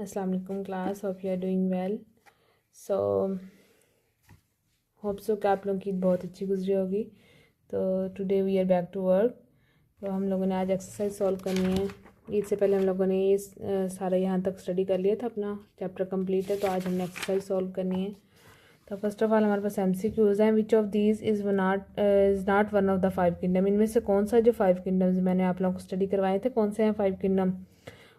अस्सलाम वालेकुम class, hope you are doing well. So hope so कि आप लोगों की ईद बहुत अच्छी गुजरी होगी। तो today we are back to work. तो हम लोगों ने आज एक्सरसाइज सॉल्व करनी है। ईद से पहले हम लोगों ने ये सारा यहाँ तक स्टडी कर लिया था, अपना चैप्टर कंप्लीट है। तो आज हमने एक्सरसाइज सॉल्व करनी है। तो फर्स्ट ऑफ ऑल हमारे पास MCQs हैं। Which of these is not one of the 5 kingdom. इनमें से कौन सा जो 5 किंगडम्स मैंने आप लोगों को स्टडी करवाए थे, कौन से हैं 5 किंगडम,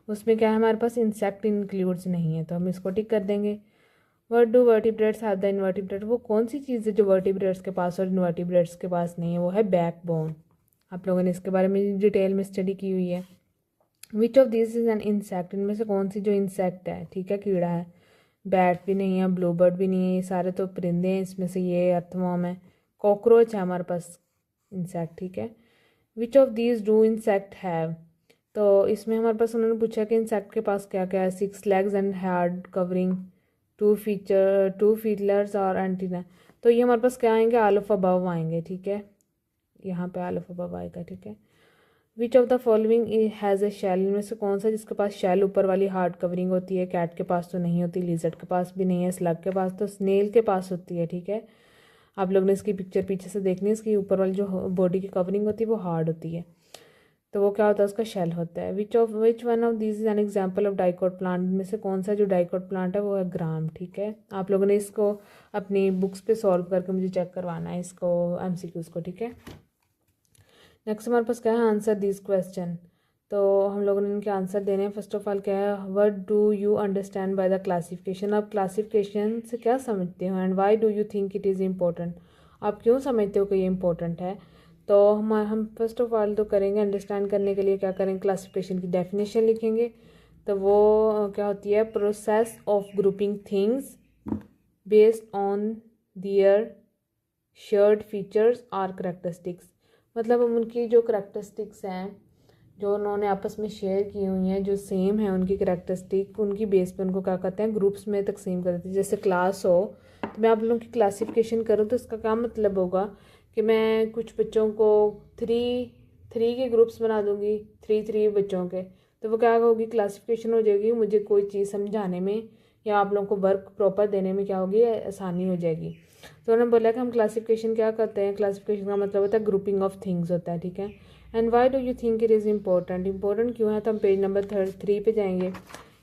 उसमें क्या है हमारे पास इंसेक्ट इंक्लूड्स नहीं है। तो हम इसको टिक कर देंगे। What do vertebrates have the invertebrate. वो कौन सी चीज़ है जो वर्टिब्रेट्स के पास और इनवर्टिब्रेट्स के पास नहीं है, वो है बैकबोन। आप लोगों ने इसके बारे में डिटेल में स्टडी की हुई है। Which of this is an insect. इनमें से कौन सी जो इंसेक्ट है, ठीक है, कीड़ा है। बैट भी नहीं है, ब्लू बर्ड भी नहीं है, ये सारे तो परिंदे हैं। इसमें से ये अर्थवॉर्म है। कॉकरोच है हमारे पास इंसेक्ट, ठीक है। Which of these do insect have. तो इसमें हमारे पास उन्होंने पूछा कि इंसेक्ट के पास क्या क्या है। 6 legs and hard covering, 2 feelers और एंटीना। तो ये हमारे पास क्या आएंगे, ऑल ऑफ अबव आएंगे, ठीक है। यहाँ पे ऑल ऑफ अबव आएगा, ठीक है। Which of the following has a shell. इनमें से कौन सा जिसके पास शेल ऊपर वाली हार्ड कवरिंग होती है। कैट के पास तो नहीं होती, लिजर्ड के पास भी नहीं है, स्लग के पास तो स्नेल के पास होती है, ठीक है। आप लोग ने इसकी पिक्चर पीछे से देखनी है। इसकी ऊपर वाली जो बॉडी की कवरिंग होती है वो हार्ड होती है, तो वो क्या होता है, उसका शेल होता है। Which one of this is an example of dicot plant. में से कौन सा जो डाइकोट प्लांट है वो है ग्राम, ठीक है। आप लोगों ने इसको अपनी बुक्स पे सॉल्व करके मुझे चेक करवाना है, इसको MCQs को, ठीक है। नेक्स्ट हमारे पास क्या है, आंसर दिस क्वेश्चन। तो हम लोगों ने इनके आंसर देने हैं। फर्स्ट ऑफ ऑल क्या है, what do you understand by the classification. आप क्लासिफिकेशन से क्या समझते हो, and why do you think it is important. आप क्यों समझते हो कि ये इम्पोर्टेंट है। तो हम फर्स्ट ऑफ ऑल तो करेंगे अंडरस्टैंड करने के लिए क्या करेंगे, क्लासिफिकेशन की डेफिनेशन लिखेंगे। तो वो क्या होती है, process of grouping things based on their shared features और करेक्टरिस्टिक्स। मतलब हम उनकी जो करेक्टरिस्टिक्स हैं, जो उन्होंने आपस में शेयर की हुई हैं, जो सेम है उनकी करेक्टरिस्टिक, उनकी बेस पे उनको क्या कहते हैं, ग्रुप्स में तकसीम कर देते हैं। जैसे क्लास हो तो मैं आप लोगों की क्लासिफिकेशन करूँ तो इसका क्या मतलब होगा कि मैं कुछ बच्चों को थ्री के ग्रुप्स बना दूँगी, थ्री बच्चों के। तो वो क्या होगी, क्लासिफिकेशन हो जाएगी। मुझे कोई चीज़ समझाने में या आप लोगों को वर्क प्रॉपर देने में क्या होगी, आसानी हो जाएगी। तो उन्होंने बोला कि हम क्लासिफिकेशन क्या करते हैं, क्लासिफिकेशन का मतलब होता है ग्रुपिंग ऑफ थिंग्स होता है, ठीक है। And why do you think it is important. Important क्यों है, तो हम पेज नंबर 3 पे जाएंगे।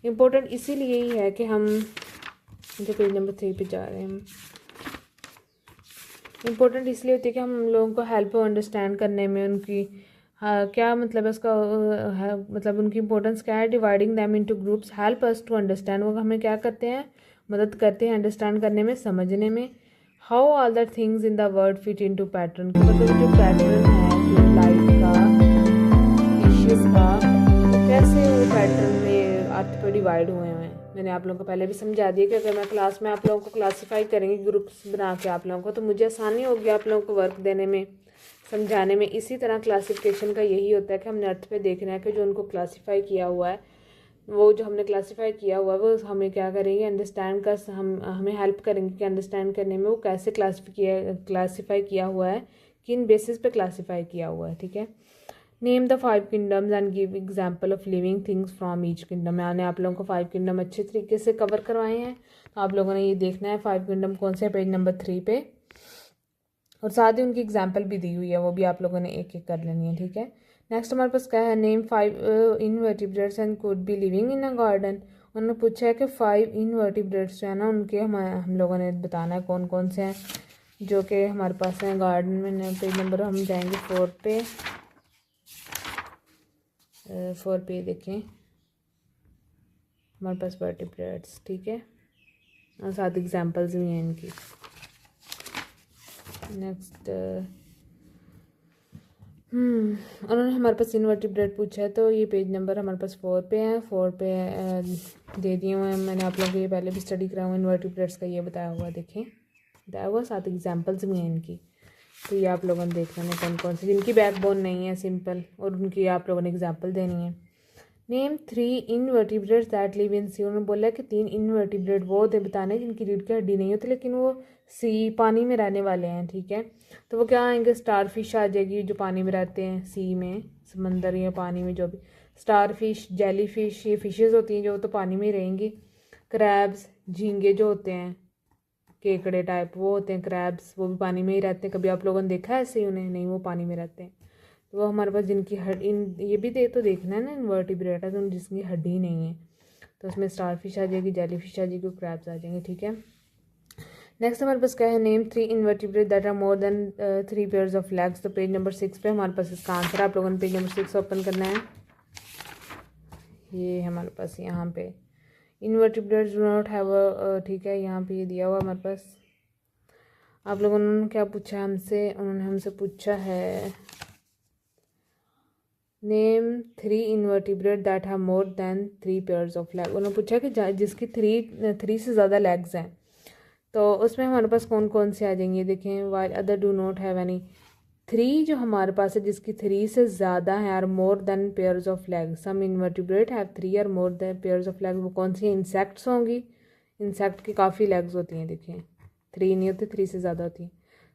इम्पोर्टेंट इसीलिए ही है कि हम जो पेज नंबर 3 पे जा रहे हैं, इम्पोर्टेंट इसलिए होती है कि हम लोगों को हेल्प अंडरस्टैंड करने में उनकी क्या मतलब है उसका है, मतलब उनकी इंपॉर्टेंस क्या है। Dividing them into groups help us to understand. वो हमें क्या करते हैं, मदद करते हैं अंडरस्टैंड करने में, समझने में। How all the things in the word fit into pattern. मतलब जो पैटर्न है, जो लाइट का, स्पीशीज का, कैसे वो पैटर्न में अर्थ पे डिवाइड हुए हैं। मैंने आप लोगों को पहले भी समझा दिया कि अगर मैं क्लास में आप लोगों को क्लासीफाई करेंगे ग्रुप्स बना के आप लोगों को, तो मुझे आसानी होगी आप लोगों को वर्क देने में, समझाने में। इसी तरह क्लासिफिकेशन का यही होता है कि हमने अर्थ पे देखना है कि जो उनको क्लासीफाई किया हुआ है, वो जो हमने क्लासीफाई किया हुआ है वो हमें क्या करेंगे, अंडरस्टैंड कर हमें हेल्प करेंगे कि अंडरस्टैंड करने में वो कैसे क्लासीफाई किया हुआ है, किन बेसिस पे क्लासीफाई किया हुआ है, ठीक है। Name the 5 kingdoms and give example of living things from each kingdom. मैंने आप लोगों को 5 किंगडम अच्छे तरीके से कवर करवाए हैं। तो आप लोगों ने ये देखना है 5 किंगडम कौन से, पेज नंबर 3 पे, और साथ ही उनकी एग्जाम्पल भी दी हुई है, वो भी आप लोगों ने एक एक कर लेनी है, ठीक है। नेक्स्ट हमारे पास क्या है, name 5 invertebrates and could be living in a garden. उन्होंने पूछा है कि 5 इनवर्टिब्रेट्स जो है ना, उनके हम लोगों ने बताना है कौन कौन से हैं जो कि हमारे पास हैं गार्डन में। पेज नंबर हम जाएंगे 4 पे, 4 पे देखें हमारे पास वर्टिब्रेट्स, ठीक है, और साथ एग्जाम्पल्स भी हैं इनकी। नेक्स्ट उन्होंने हमारे पास इनवर्टिब्रेट पूछा है, तो ये पेज नंबर हमारे पास 4 पे है। 4 पे दे दिए हुए हैं, मैंने आप लोगों को ये पहले भी स्टडी कराया हुआ इनवर्टिब्रेट्स का, ये बताया हुआ देखें, बताया हुआ, साथ एग्जाम्पल्स भी हैं इनकी। तो ये आप लोगों ने देख लेना कौन कौन से जिनकी बैकबोन नहीं है, सिंपल, और उनकी आप लोगों ने एग्जाम्पल देनी है। Name 3 invertebrates that live in sea. उन्होंने बोला कि 3 इनवर्टिब्रेट वो होते बताने जिनकी रीढ़ की हड्डी नहीं होती, लेकिन वो सी, पानी में रहने वाले हैं, ठीक है। तो वो क्या आएंगे, स्टार फिश आ जाएगी जो पानी में रहते हैं, सी में, समंदर या पानी में जो भी। स्टार फिश, जेली फिश, ये फिशेज़ होती हैं जो तो पानी में ही रहेंगी। क्रैब्स, झींगे जो होते हैं केकड़े टाइप, वो होते हैं क्रैब्स, वो भी पानी में ही रहते हैं। कभी आप लोगों ने देखा है ऐसे ही उन्हें? नहीं, वो पानी में रहते हैं। तो वो हमारे पास जिनकी इन ये भी तो देखना है ना, इन्वर्टिब्रेट है तो जिसकी हड्डी नहीं है, तो उसमें स्टार फिश आ जाएगी, जेली फिश आ जाएगी, क्रैब्स आ जाएंगे। ठीक है, नेक्स्ट हमारे पास क्या है, name 3 invertebrate that are more than 3 pairs of legs. तो पेज नंबर 6 पे हमारे पास इसका आंसर है। आप लोगों ने पेज नंबर 6 ओपन करना है। ये हमारे पास यहाँ पे invertebrates do not have a, ठीक है, यहाँ पे ये दिया हुआ हमारे पास। आप लोगों ने क्या पूछा हमसे? उन्होंने हमसे पूछा है name 3 invertebrate that have more than 3 pairs of leg. उन्होंने पूछा कि जिसकी थ्री से ज़्यादा लेग्स हैं, तो उसमें हमारे पास कौन कौन से आ जाएंगे? देखें, while other do not have any. 3 जो हमारे पास है जिसकी 3 से ज़्यादा है, are more than pairs of leg. Some invertebrate have 3 are more than pairs of leg. वो कौन सी? इंसेक्ट्स होंगी। इंसेक्ट की काफ़ी लेग्स होती हैं, देखिए 3 नहीं होती, 3 से ज़्यादा होती हैं।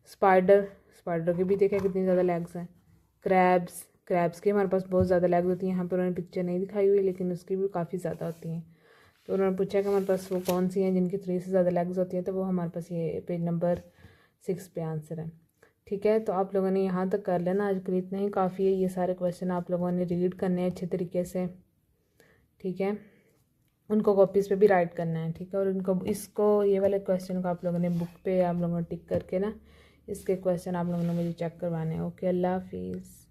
स्पाइडर की भी देखें कितनी ज़्यादा लेग्स हैं। क्रैब्स की हमारे पास बहुत ज़्यादा लेग्स होती हैं। यहाँ पर उन्होंने पिक्चर नहीं दिखाई हुई, लेकिन उसकी भी काफ़ी ज़्यादा होती हैं। तो उन्होंने पूछा कि हमारे पास वो कौन सी हैं जिनकी 3 से ज़्यादा लेग्स होती हैं, तो वो हमारे पास ये पेज नंबर 6 पे आंसर है। ठीक है, तो आप लोगों ने यहाँ तक कर लेना, आज के लिए इतना ही काफ़ी है। ये सारे क्वेश्चन आप लोगों ने रीड करने हैं अच्छे तरीके से। ठीक है, उनको कॉपीज़ पे भी राइट करना है। ठीक है, और उनको ये वाले क्वेश्चन को आप लोगों ने बुक पे आप लोगों ने टिक करके ना, इसके क्वेश्चन आप लोगों ने मुझे चेक करवाने हैं। ओके, अल्लाह हाफिज़।